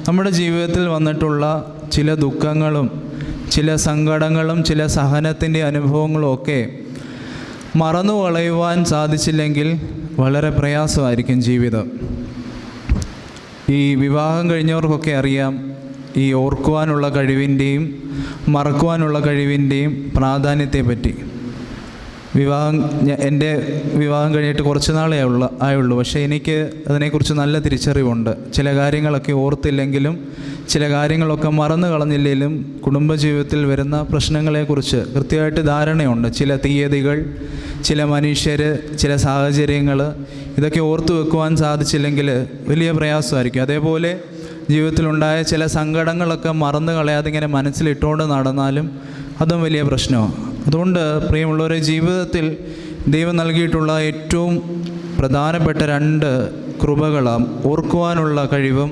നമ്മുടെ ജീവിതത്തിൽ വന്നിട്ടുള്ള ചില ദുഃഖങ്ങളും ചില സങ്കടങ്ങളും ചില സഹനത്തിൻ്റെ അനുഭവങ്ങളും ഒക്കെ മറന്നു കളയുവാൻ സാധിച്ചില്ലെങ്കിൽ വളരെ പ്രയാസമായിരിക്കും ജീവിതം. ഈ വിവാഹം കഴിഞ്ഞവർക്കൊക്കെ അറിയാം ഈ ഓർക്കുവാനുള്ള കഴിവിൻ്റെയും മറക്കുവാനുള്ള കഴിവിൻ്റെയും പ്രാധാന്യത്തെ പറ്റി. എൻ്റെ വിവാഹം കഴിഞ്ഞിട്ട് കുറച്ച് നാളേ ആയുള്ളൂ. പക്ഷേ എനിക്ക് അതിനെക്കുറിച്ച് നല്ല തിരിച്ചറിവുണ്ട്. ചില കാര്യങ്ങളൊക്കെ ഓർത്തില്ലെങ്കിലും ചില കാര്യങ്ങളൊക്കെ മറന്നു കളഞ്ഞില്ലെങ്കിലും കുടുംബജീവിതത്തിൽ വരുന്ന പ്രശ്നങ്ങളെക്കുറിച്ച് കൃത്യമായിട്ട് ധാരണയുണ്ട്. ചില തീയതികൾ, ചില മനുഷ്യർ, ചില സാഹചര്യങ്ങൾ, ഇതൊക്കെ ഓർത്തു വെക്കുവാൻ സാധിച്ചില്ലെങ്കിൽ വലിയ പ്രയാസമായിരിക്കും. അതേപോലെ ജീവിതത്തിലുണ്ടായ ചില സങ്കടങ്ങളൊക്കെ മറന്നു കളയാതെ ഇങ്ങനെ മനസ്സിലിട്ടുകൊണ്ട് നടന്നാലും അതും വലിയ പ്രശ്നമാണ്. അതുകൊണ്ട് പ്രിയമുള്ളവരെ, ജീവിതത്തിൽ ദൈവം നൽകിയിട്ടുള്ള ഏറ്റവും പ്രധാനപ്പെട്ട 2 കൃപകളാണ് ഓർക്കുവാനുള്ള കഴിവും